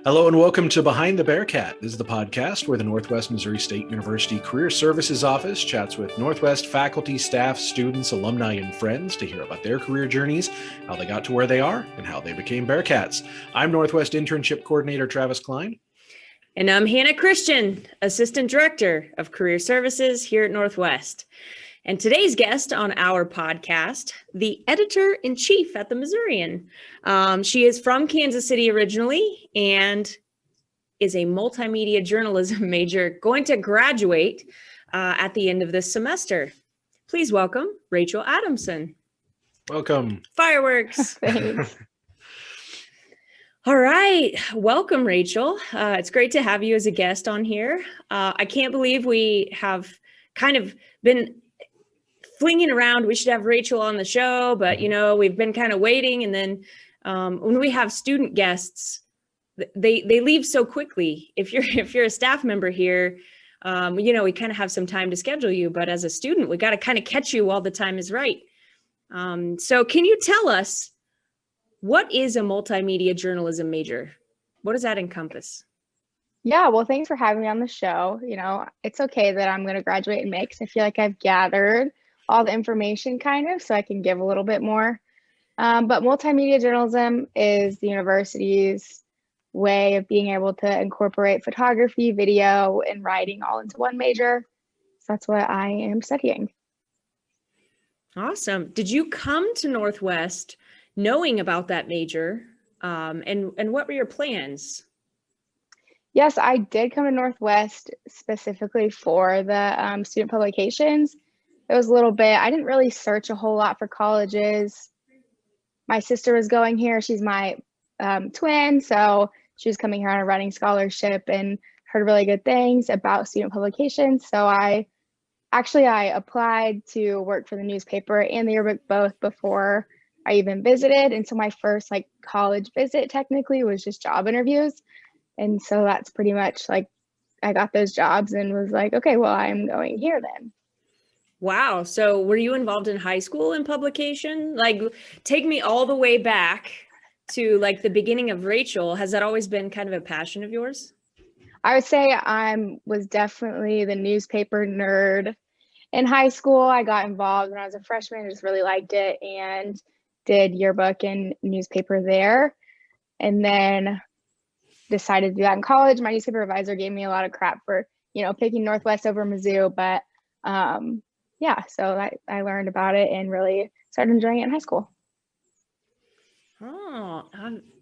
Hello and welcome to Behind the Bearcat. This is the podcast where the Northwest Missouri State University Career Services Office chats with Northwest faculty, staff, students, alumni, and friends to hear about their career journeys, how they got to where they are, and how they became Bearcats. I'm Northwest Internship Coordinator Travis Klein. And I'm Hannah Christian, Assistant Director of Career Services here at Northwest. And today's guest on our podcast, the Editor-in-Chief at the Missourian. She is from Kansas City originally and is a multimedia journalism major going to graduate at the end of this semester. Please welcome Rachel Adamson. Welcome. Fireworks. Thanks. All right. Welcome, Rachel. It's great to have you as a guest on here. I can't believe we have kind of been flinging around, we should have Rachel on the show, but we've been kind of waiting. And then when we have student guests, they leave so quickly. If you're a staff member here, we kind of have some time to schedule you, but as a student, we got to kind of catch you while the time is right. So can you tell us, what is a multimedia journalism major? What does that encompass? Yeah, well, thanks for having me on the show. It's okay that I'm going to graduate in May because I feel like I've gathered all the information kind of so I can give a little bit more. But multimedia journalism is the university's way of being able to incorporate photography, video, and writing all into one major. So that's what I am studying. Awesome. Did you come to Northwest knowing about that major? And what were your plans? Yes, I did come to Northwest specifically for the student publications. It was a little bit, I didn't really search a whole lot for colleges. My sister was going here. She's my twin, so she was coming here on a running scholarship and heard really good things about student publications. So I applied to work for the newspaper and the yearbook both before I even visited. And so my first college visit technically was just job interviews. And so that's pretty much I got those jobs and was like, okay, well, I'm going here then. Wow. So were you involved in high school in publication? Take me all the way back to the beginning of Rachel. Has that always been kind of a passion of yours? I would say I was definitely the newspaper nerd in high school. I got involved when I was a freshman. I just really liked it and did yearbook and newspaper there. And then decided to do that in college. My newspaper advisor gave me a lot of crap for, picking Northwest over Mizzou, but so I learned about it and really started enjoying it in high school. Oh,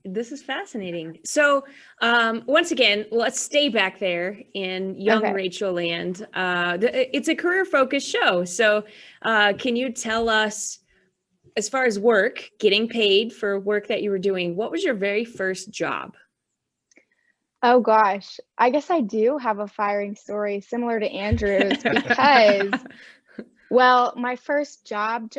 this is fascinating. So once again, let's stay back there in young Rachel land. It's a career-focused show. So can you tell us, as far as work, getting paid for work that you were doing, what was your very first job? Oh gosh, I guess I do have a firing story similar to Andrew's because, well, my first job,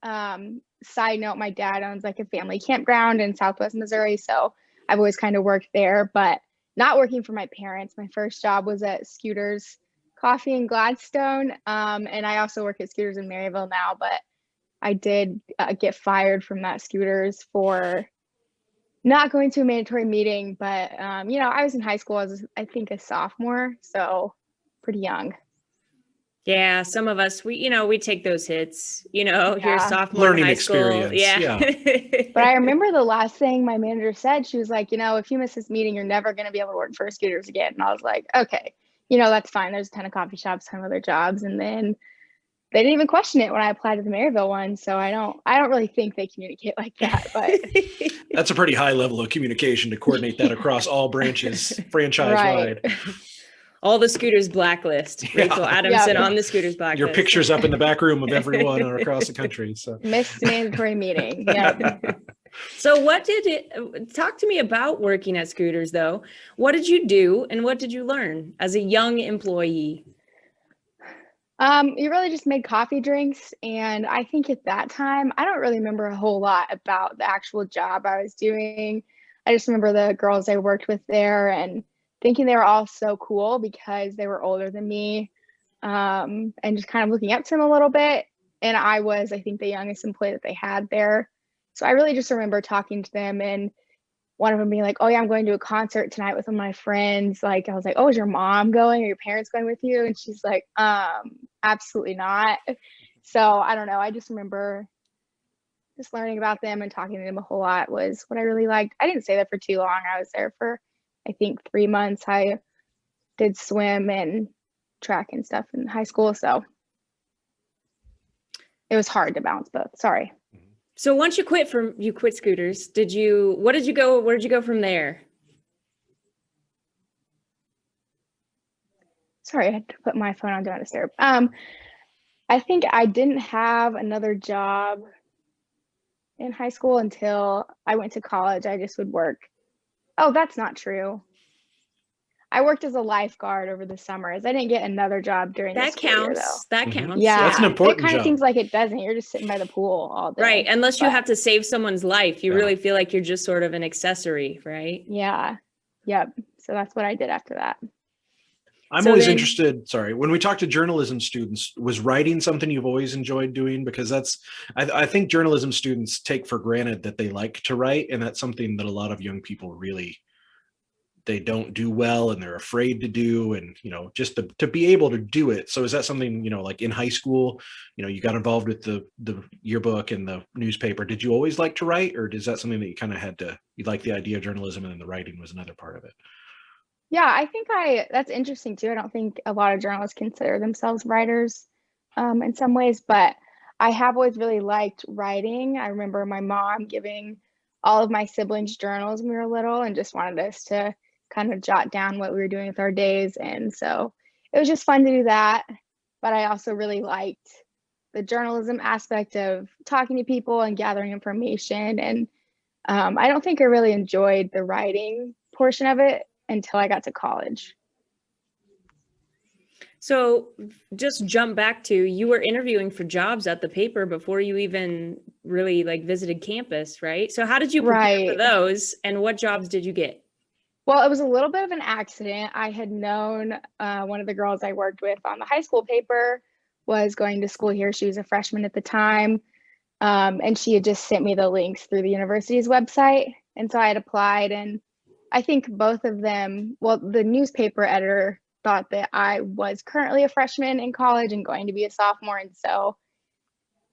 side note, my dad owns a family campground in Southwest Missouri. So I've always kind of worked there, but not working for my parents. My first job was at Scooters Coffee in Gladstone. And I also work at Scooters in Maryville now, but I did get fired from that Scooters for not going to a mandatory meeting, but I was in high school. I think a sophomore, so pretty young. Yeah, some of us, we take those hits, you're a sophomore Learning in high experience. School. Yeah. But I remember the last thing my manager said. She was like, if you miss this meeting, you're never going to be able to work for Scooters again. And I was like, okay, that's fine. There's a ton of coffee shops, ton of other jobs. And then they didn't even question it when I applied to the Maryville one. So I don't really think they communicate like that, but That's a pretty high level of communication to coordinate that across all branches, franchise-wide. Right. All the Scooters blacklist. Rachel Adamson on the Scooters blacklist. Your picture's up in the back room of everyone across the country. So missed mandatory meeting. Yeah. So talk to me about working at Scooters though. What did you do and what did you learn as a young employee? You really just made coffee drinks. And I think at that time, I don't really remember a whole lot about the actual job I was doing. I just remember the girls I worked with there and thinking they were all so cool because they were older than me, and just kind of looking up to them a little bit. And I was, I think, the youngest employee that they had there. So I really just remember talking to them and one of them being like, oh yeah, I'm going to a concert tonight with one of my friends. Like, I was like, oh, is your mom going or your parents going with you? And she's like, absolutely not. So I don't know. I just remember just learning about them and talking to them a whole lot was what I really liked. I didn't stay there for too long. I was there for, I think, 3 months. I did swim and track and stuff in high school. So it was hard to balance both. Sorry. So once you quit Scooters, where did you go from there? Sorry, I had to put my phone on Do Not Disturb. I think I didn't have another job in high school until I went to college. I just would work. Oh, that's not true. I worked as a lifeguard over the summers. I didn't get another job during the school year, though. That counts. Yeah, that's an important job. It kind of seems like it doesn't. You're just sitting by the pool all day. Right, unless you have to save someone's life. You really feel like you're just sort of an accessory, right? Yeah, yep. So that's what I did after that. I'm always interested, sorry, when we talk to journalism students, was writing something you've always enjoyed doing? Because I think journalism students take for granted that they like to write, and that's something that a lot of young people really, they don't do well and they're afraid to do, and, you know, just to be able to do it. So is that something, you know, like in high school, you know, you got involved with the yearbook and the newspaper. Did you always like to write, or is that something that you kind of you like the idea of journalism and then the writing was another part of it? Yeah, I think that's interesting too. I don't think a lot of journalists consider themselves writers in some ways, but I have always really liked writing. I remember my mom giving all of my siblings journals when we were little and just wanted us to kind of jot down what we were doing with our days. And so it was just fun to do that. But I also really liked the journalism aspect of talking to people and gathering information. And I don't think I really enjoyed the writing portion of it until I got to college. So just jump back to, you were interviewing for jobs at the paper before you even really visited campus, right? So how did you prepare for those, and what jobs did you get? Well, it was a little bit of an accident. I had known one of the girls I worked with on the high school paper was going to school here. She was a freshman at the time. And she had just sent me the links through the university's website. And so I had applied, and I think both of them, well, the newspaper editor thought that I was currently a freshman in college and going to be a sophomore. And so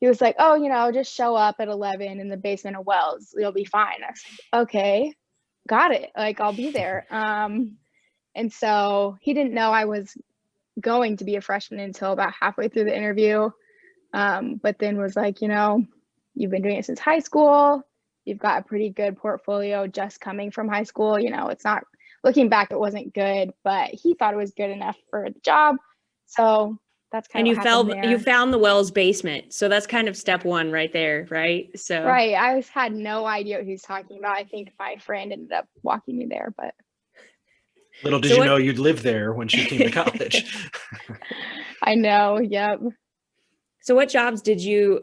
he was like, oh, you know, just show up at 11 in the basement of Wells. You'll be fine. I was like, okay, got it. Like, I'll be there. And so he didn't know I was going to be a freshman until about halfway through the interview. But then was like, you know, you've been doing it since high school. You've got a pretty good portfolio just coming from high school. You know, it's not, looking back, it wasn't good, but he thought it was good enough for the job. So that's kind of what happened there. You found the Wells basement. So that's kind of step one right there, right? So right. I had no idea what he was talking about. I think my friend ended up walking me there, but little did you know you'd live there when she came to college. I know. Yep. So what jobs did you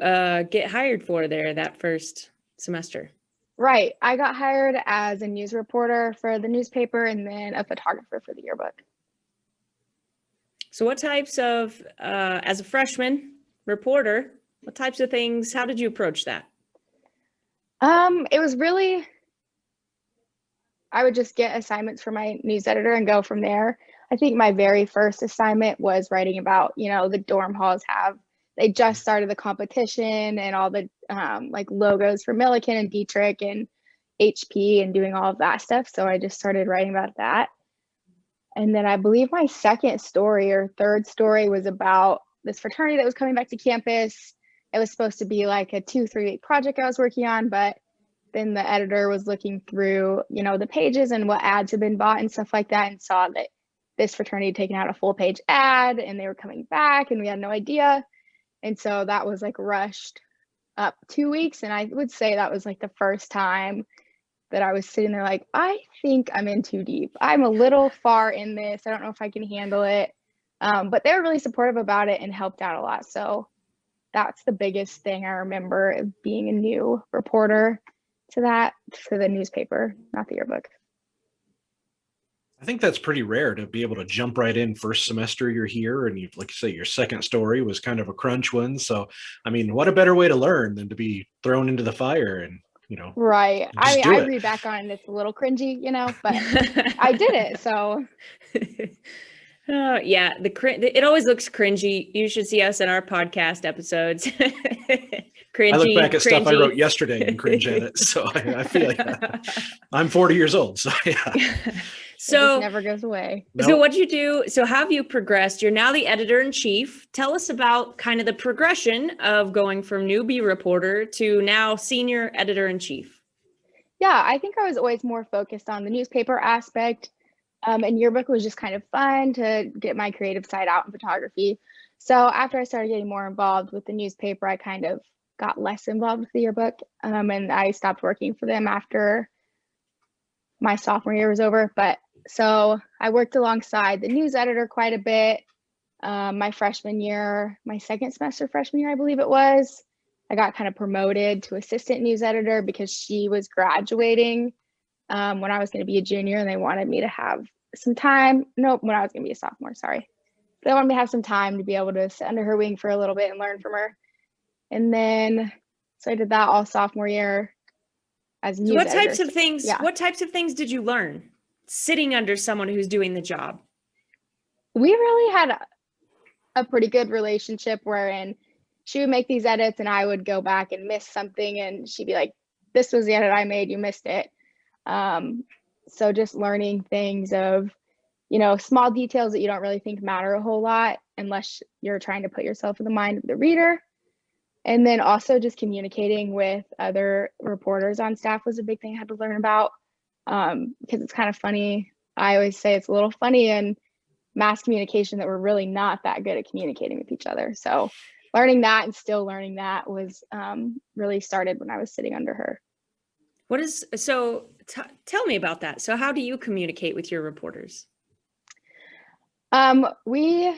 get hired for there that first semester? Right. I got hired as a news reporter for the newspaper and then a photographer for the yearbook. So what types of, as a freshman reporter, what types of things, how did you approach that? It was really, I would just get assignments from my news editor and go from there. I think my very first assignment was writing about, you know, the dorm halls they just started the competition and all the logos for Milliken and Dietrich and HP and doing all of that stuff. So I just started writing about that. And then I believe my second story or third story was about this fraternity that was coming back to campus. It was supposed to be like a 2-3 week project I was working on, but then the editor was looking through, you know, the pages and what ads had been bought and stuff like that, and saw that this fraternity had taken out a full page ad and they were coming back and we had no idea. And so that was rushed up 2 weeks. And I would say that was the first time that I was sitting there I think I'm in too deep. I'm a little far in this. I don't know if I can handle it. But they were really supportive about it and helped out a lot. So that's the biggest thing I remember, being a new reporter to the newspaper, not the yearbook. I think that's pretty rare to be able to jump right in first semester you're here, and like you say, your second story was kind of a crunch one. So, I mean, what a better way to learn than to be thrown into the fire and Right. I Just mean, do I it. read back on it and it's a little cringy, but I did it. So Oh, yeah, it always looks cringy. You should see us in our podcast episodes. I look Cringy, back at stuff I wrote cringy. yesterday and cringe at it. So I feel like I'm 40 years old. So yeah. it just So, never goes away. so what'd you do? So how have you progressed? You're now the editor-in-chief. Tell us about kind of the progression of going from newbie reporter to now senior editor-in-chief. Yeah, I think I was always more focused on the newspaper aspect. And yearbook was just kind of fun to get my creative side out in photography. So after I started getting more involved with the newspaper, I kind of got less involved with the yearbook. And I stopped working for them after my sophomore year was over. But so I worked alongside the news editor quite a bit. My freshman year, my second semester freshman year, I believe it was, I got kind of promoted to assistant news editor because she was graduating when I was going to be a junior, and they wanted me to have some time. Nope, when I was going to be a sophomore, sorry. They wanted me to have some time to be able to sit under her wing for a little bit and learn from her. And then, so I did that all sophomore year as news What editor. types of things, Yeah. what types of things did you learn sitting under someone who's doing the job? We really had a pretty good relationship wherein she would make these edits and I would go back and miss something and she'd be like, this was the edit I made, you missed it. So just learning things of, small details that you don't really think matter a whole lot unless you're trying to put yourself in the mind of the reader. And then also just communicating with other reporters on staff was a big thing I had to learn about, because it's kind of funny. I always say it's a little funny in mass communication that we're really not that good at communicating with each other. So learning that and still learning that was really started when I was sitting under her. Tell me about that. So how do you communicate with your reporters? We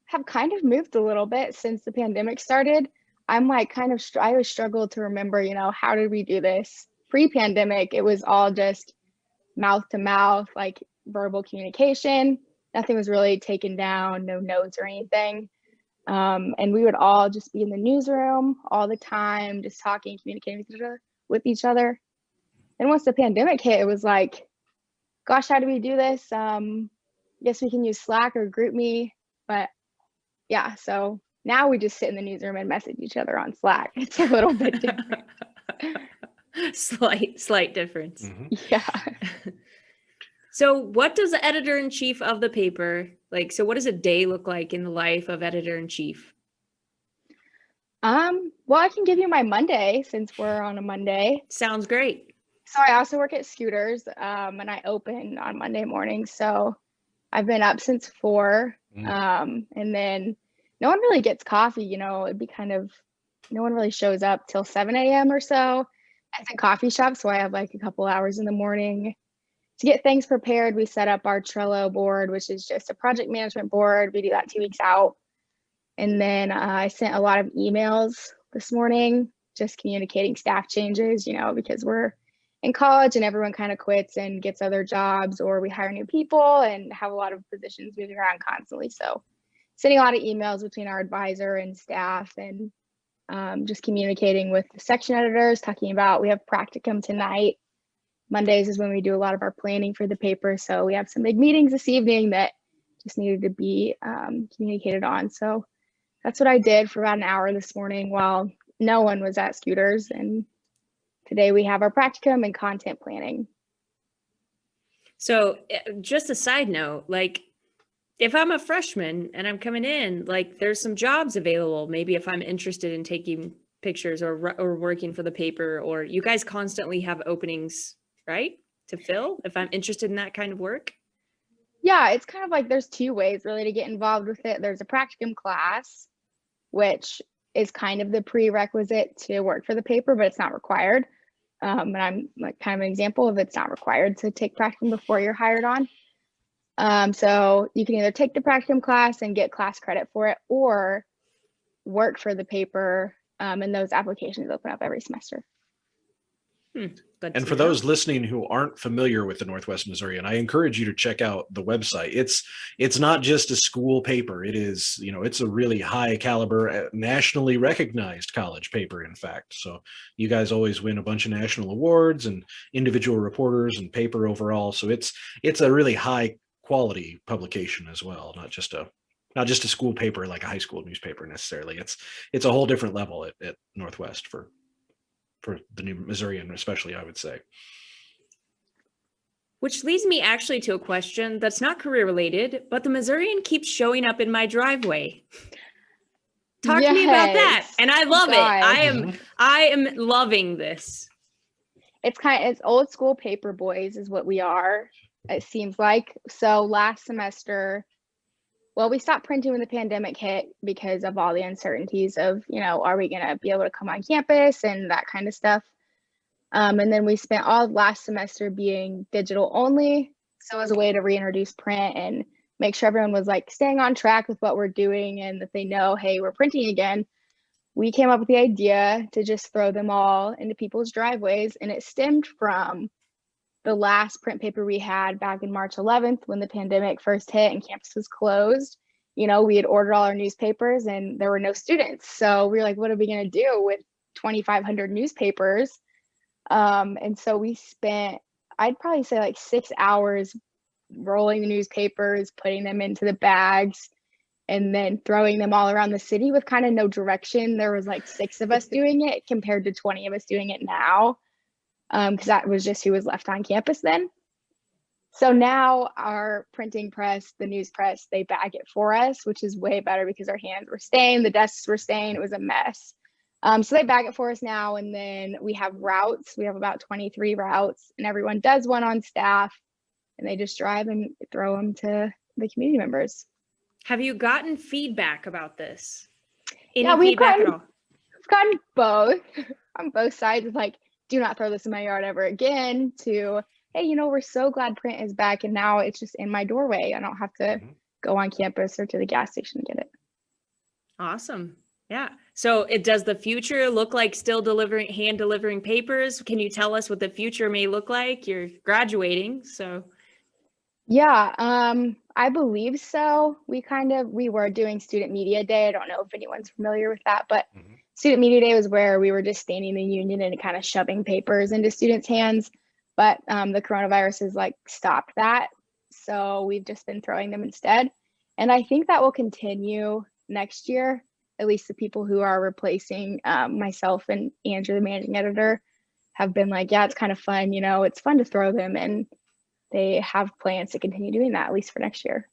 have kind of moved a little bit since the pandemic started. I'm like I always struggled to remember, how did we do this? Pre-pandemic, it was all just mouth to mouth, like verbal communication. Nothing was really taken down, no notes or anything. And we would all just be in the newsroom all the time, just talking, communicating with each other. And once the pandemic hit, it was like, gosh, how do we do this? Guess we can use Slack or GroupMe, but yeah, so now we just sit in the newsroom and message each other on Slack. It's a little bit different. Slight difference. Mm-hmm. Yeah. So what does the editor-in-chief of the paper, so what does a day look like in the life of editor-in-chief? Well, I can give you my Monday since we're on a Monday. Sounds great. So I also work at Scooters, and I open on Monday morning. So I've been up since 4, and then no one really gets coffee, it'd be no one really shows up till 7 a.m. or so at the coffee shop. So I have like a couple hours in the morning to get things prepared. We set up our Trello board, which is just a project management board. We do that 2 weeks out. And then I sent a lot of emails this morning, just communicating staff changes, because we're in college and everyone kind of quits and gets other jobs, or we hire new people and have a lot of positions moving around constantly. So sending a lot of emails between our advisor and staff, and just communicating with the section editors, talking about we have practicum tonight. Mondays is when we do a lot of our planning for the paper. So we have some big meetings this evening that just needed to be communicated on. So that's what I did for about an hour this morning while no one was at Scooters. And today we have our practicum and content planning. So just a side note, if I'm a freshman and I'm coming in, there's some jobs available. Maybe if I'm interested in taking pictures or working for the paper, or you guys constantly have openings, right, to fill if I'm interested in that kind of work? Yeah, it's kind of like there's 2 ways really to get involved with it. There's a practicum class, which is kind of the prerequisite to work for the paper, but it's not required. And I'm kind of an example of it's not required to take practicum before you're hired on. So you can either take the practicum class and get class credit for it, or work for the paper, and those applications open up every semester. Good And to for know. those listening who aren't familiar with the Northwest Missourian, I encourage you to check out the website. It's not just a school paper. It is, it's a really high caliber, nationally recognized college paper, in fact. So you guys always win a bunch of national awards and individual reporters and paper overall. So it's a really high quality publication as well, not just a school paper like a high school newspaper necessarily. It's a whole different level at Northwest for the New Missourian, especially, I would say. Which leads me actually to a question that's not career related, but the Missourian keeps showing up in my driveway. Talk to me about that. Yes. And I love it. Gosh. I am loving this. It's old school paper boys is what we are, it seems like. So last semester, well, we stopped printing when the pandemic hit because of all the uncertainties of, are we going to be able to come on campus and that kind of stuff. And then we spent all of last semester being digital only. So as a way to reintroduce print and make sure everyone was like staying on track with what we're doing and that they know, hey, we're printing again. We came up with the idea to just throw them all into people's driveways. And it stemmed from the last print paper we had back in March 11th when the pandemic first hit and campus was closed. We had ordered all our newspapers and there were no students. So we were like, what are we going to do with 2,500 newspapers? And so we spent, I'd probably say like 6 hours rolling the newspapers, putting them into the bags, and then throwing them all around the city with kind of no direction. There was like 6 of us doing it compared to 20 of us doing it now, because that was just who was left on campus then. So now our printing press, the news press, they bag it for us, which is way better because our hands were stained, the desks were stained, it was a mess. So they bag it for us now, and then we have routes. We have about 23 routes, and everyone does one on staff, and they just drive and throw them to the community members. Have you gotten feedback about this? Yeah, Any feedback at all? We've gotten both on both sides of like, do not throw this in my yard ever again, to, hey, we're so glad print is back, and now it's just in my doorway. I don't have to go on campus or to the gas station to get it. Awesome. Yeah. So does the future look like still hand delivering papers? Can you tell us what the future may look like? You're graduating, so. Yeah, I believe so. We were doing Student Media Day. I don't know if anyone's familiar with that, but Student Media Day was where we were just standing in the union and kind of shoving papers into students' hands. But the coronavirus has like stopped that. So we've just been throwing them instead. And I think that will continue next year. At least the people who are replacing myself and Andrew, the managing editor, have been like, yeah, it's kind of fun. It's fun to throw them. And they have plans to continue doing that, at least for next year.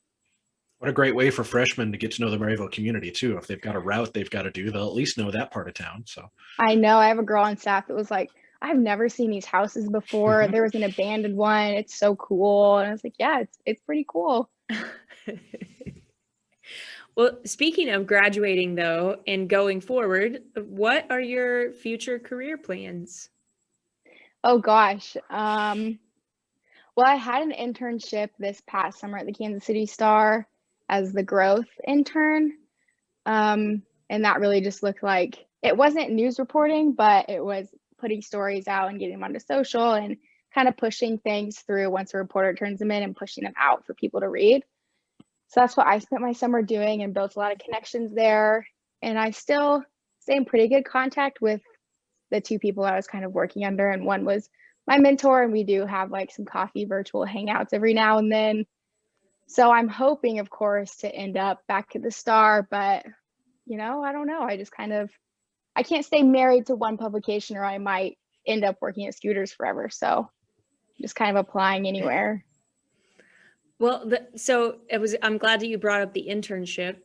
What a great way for freshmen to get to know the Maryville community too. If they've got a route they've got to do, they'll at least know that part of town. So I know I have a girl on staff that was like, I've never seen these houses before. There was an abandoned one. It's so cool. And I was like, yeah, it's pretty cool. Well, speaking of graduating though, and going forward, what are your future career plans? Oh gosh. Well, I had an internship this past summer at the Kansas City Star as the growth intern. And that really just looked like, it wasn't news reporting, but it was putting stories out and getting them onto social and kind of pushing things through once a reporter turns them in and pushing them out for people to read. So that's what I spent my summer doing and built a lot of connections there. And I still stay in pretty good contact with the 2 people I was kind of working under. And one was my mentor, and we do have like some coffee virtual hangouts every now and then. So I'm hoping, of course, to end up back at the Star, but I don't know. I just I can't stay married to one publication or I might end up working at Scooters forever. So just kind of applying anywhere. Well, I'm glad that you brought up the internship.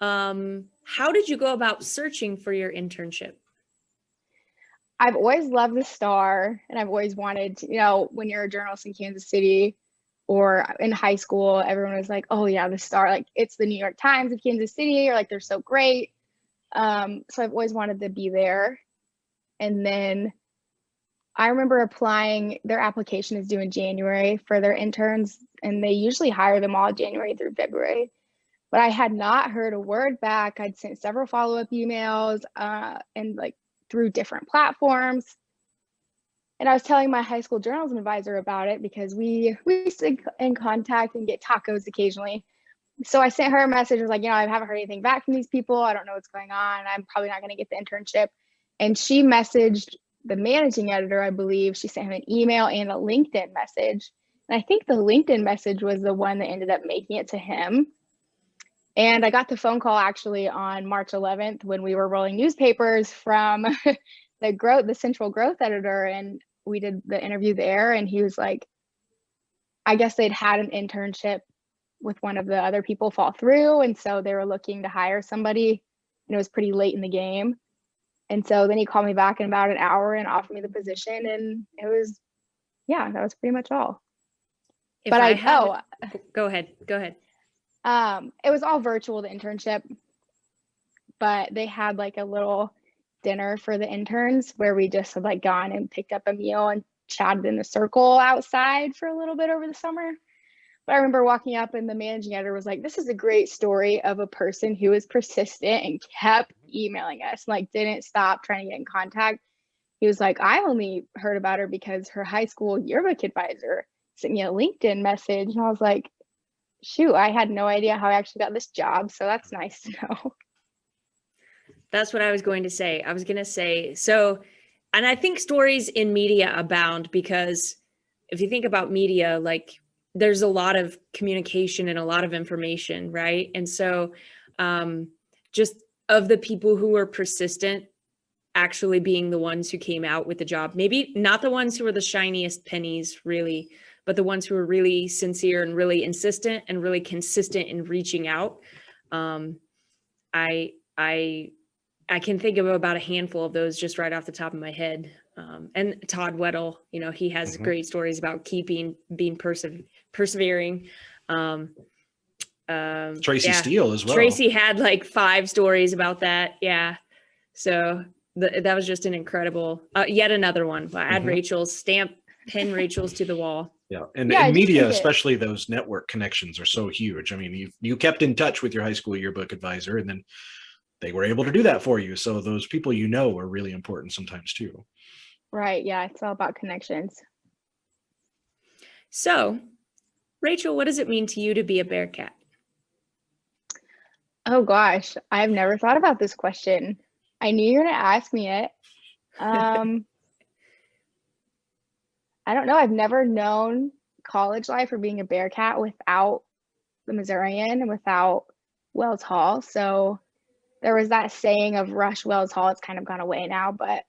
How did you go about searching for your internship? I've always loved the Star, and I've always wanted to, when you're a journalist in Kansas City or in high school, everyone was like, oh yeah, the Star, like it's the New York Times of Kansas City, or like they're so great. So I've always wanted to be there. And then I remember applying, their application is due in January for their interns, and they usually hire them all January through February. But I had not heard a word back. I'd sent several follow-up emails and like through different platforms. And I was telling my high school journalism advisor about it because we stay in contact and get tacos occasionally. So I sent her a message, was like, I haven't heard anything back from these people. I don't know what's going on. I'm probably not going to get the internship. And she messaged the managing editor, I believe. She sent him an email and a LinkedIn message. And I think the LinkedIn message was the one that ended up making it to him. And I got the phone call actually on March 11th when we were rolling newspapers from the central growth editor. And we did the interview there. And he was like, I guess they'd had an internship with one of the other people fall through. And so they were looking to hire somebody, and it was pretty late in the game. And so then he called me back in about an hour and offered me the position. And it was, that was pretty much all. Go ahead. It was all virtual, the internship, but they had like a little dinner for the interns where we just had like gone and picked up a meal and chatted in a circle outside for a little bit over the summer. But I remember walking up and the managing editor was like, this is a great story of a person who was persistent and kept emailing us, like didn't stop trying to get in contact. He was like, I only heard about her because her high school yearbook advisor sent me a LinkedIn message. And I was like, shoot, I had no idea how I actually got this job. So that's nice to know. That's what I was going to say. So, and I think stories in media abound because if you think about media, like there's a lot of communication and a lot of information, right? And so just of the people who were persistent actually being the ones who came out with the job, maybe not the ones who were the shiniest pennies really, but the ones who were really sincere and really insistent and really consistent in reaching out. I can think of about a handful of those just right off the top of my head. And Todd Weddle, he has great stories about being persevering. Tracy Steele as well. Tracy had like 5 stories about that. Yeah. So that was just an incredible, yet another one. Add Rachel's, pin Rachel's to the wall. Yeah. And media, especially those network connections are so huge. I mean, you kept in touch with your high school yearbook advisor and then they were able to do that for you. So those people are really important sometimes too. Right. Yeah. It's all about connections. So, Rachel, what does it mean to you to be a Bearcat? Oh gosh, I've never thought about this question. I knew you were going to ask me it. I don't know. I've never known college life or being a Bearcat without the Missourian and without Wells Hall. So there was that saying of rush Wells Hall. It's kind of gone away now, but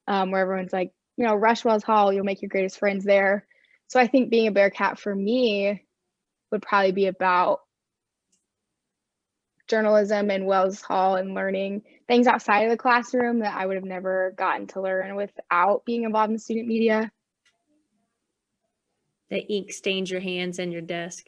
where everyone's like, rush Wells Hall, you'll make your greatest friends there. So I think being a Bearcat for me would probably be about journalism and Wells Hall and learning things outside of the classroom that I would have never gotten to learn without being involved in student media. The ink stains your hands and your desk.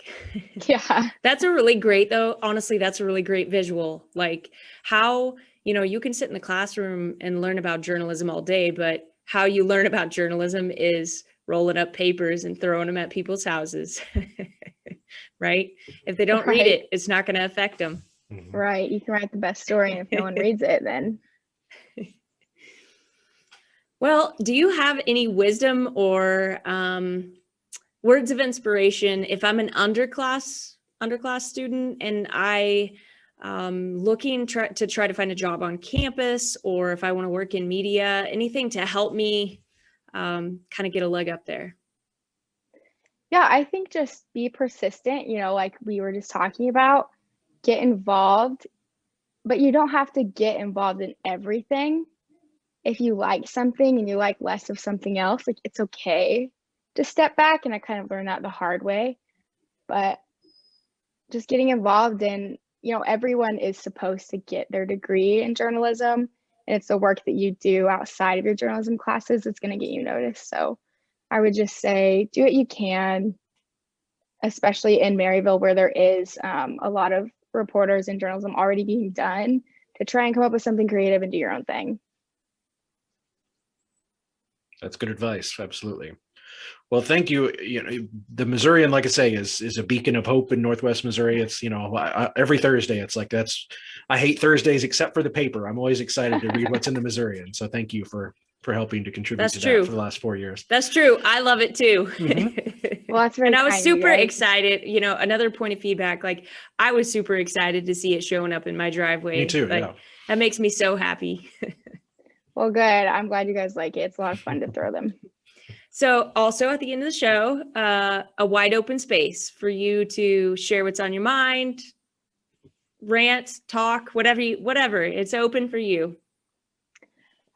Yeah. That's a really great, though. Honestly, that's a really great visual. Like how, you can sit in the classroom and learn about journalism all day, but how you learn about journalism is rolling up papers and throwing them at people's houses, right? If they don't read it, it's not going to affect them. Right. You can write the best story, and if no one reads it, then. Well, do you have any wisdom or words of inspiration if I'm an underclass student and I looking to try to find a job on campus, or if I want to work in media, anything to help me kind of get a leg up there? Yeah, I think just be persistent, like we were just talking about, get involved, but you don't have to get involved in everything. If you like something and you like less of something else, like it's okay to step back. And I kind of learned that the hard way, but just getting involved in, everyone is supposed to get their degree in journalism, and it's the work that you do outside of your journalism classes that's going to get you noticed. So I would just say, do what you can, especially in Maryville, where there is a lot of reporters in journalism already being done, to try and come up with something creative and do your own thing. That's good advice. Absolutely. Well, thank you. The Missourian, like I say, is a beacon of hope in Northwest Missouri. It's, every Thursday, it's like I hate Thursdays except for the paper. I'm always excited to read what's in the Missourian. So thank you for for helping to contribute That's to true. that for the last 4 years. That's true. I love it too. Well, that's very And I was kind of you super guys. excited. You know, another point of feedback, like I was super excited to see it showing up in my driveway. Me too, Like, yeah. that makes me so happy. Well, good. I'm glad you guys like it. It's a lot of fun to throw them. So also at the end of the show, a wide open space for you to share what's on your mind, rant, talk, whatever. It's open for you.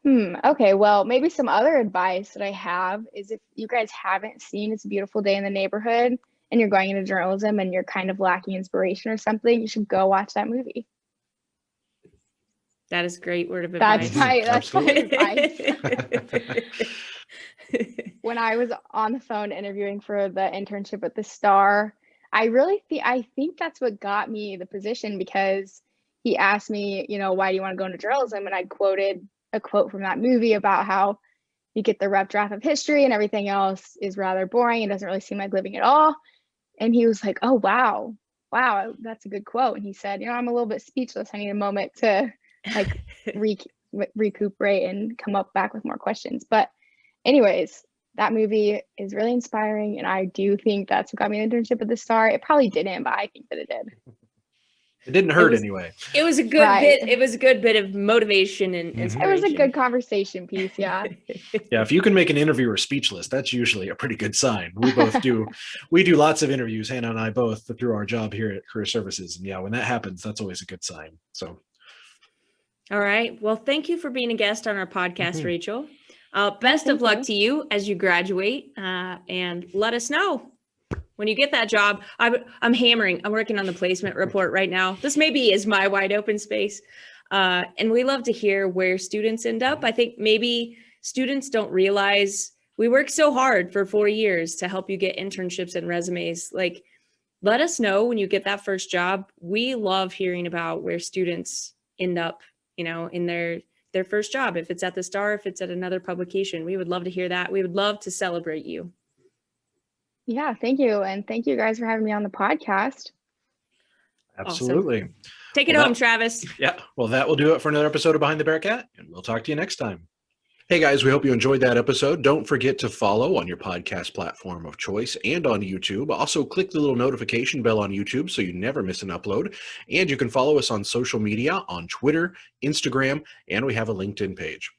Okay, well, maybe some other advice that I have is if you guys haven't seen It's a Beautiful Day in the Neighborhood and you're going into journalism and you're kind of lacking inspiration or something, you should go watch that movie. That is great word of advice. That's my advice. Absolutely. When I was on the phone interviewing for the internship at the Star, I think that's what got me the position, because he asked me, why do you want to go into journalism? And I quoted a quote from that movie about how you get the rough draft of history and everything else is rather boring. It doesn't really seem like living at all. And he was like, oh, wow, that's a good quote. And he said, I'm a little bit speechless. I need a moment to like recuperate and come up back with more questions. But anyways, that movie is really inspiring, and I do think that's what got me an internship at the Star. It probably didn't, but I think that it did. It didn't hurt anyway. It was a good bit. It was a good bit of motivation and inspiration. It was a good conversation piece, yeah. Yeah, if you can make an interviewer speechless, that's usually a pretty good sign. We both do. We do lots of interviews, Hannah and I both, through our job here at Career Services. And yeah, when that happens, that's always a good sign. So. All right. Well, thank you for being a guest on our podcast, Rachel. Best of luck to you as you graduate, and let us know when you get that job. I'm hammering. I'm working on the placement report right now. This maybe is my wide open space. And we love to hear where students end up. I think maybe students don't realize we work so hard for 4 years to help you get internships and resumes. Like, let us know when you get that first job. We love hearing about where students end up, in their first job. If it's at the Star, if it's at another publication, we would love to hear that. We would love to celebrate you. Yeah, thank you. And thank you guys for having me on the podcast. Absolutely. Awesome. Take it home, Travis. Yeah. Well, that will do it for another episode of Behind the Bearcat, and we'll talk to you next time. Hey guys, we hope you enjoyed that episode. Don't forget to follow on your podcast platform of choice and on YouTube. Also, click the little notification bell on YouTube so you never miss an upload. And you can follow us on social media on Twitter, Instagram, and we have a LinkedIn page.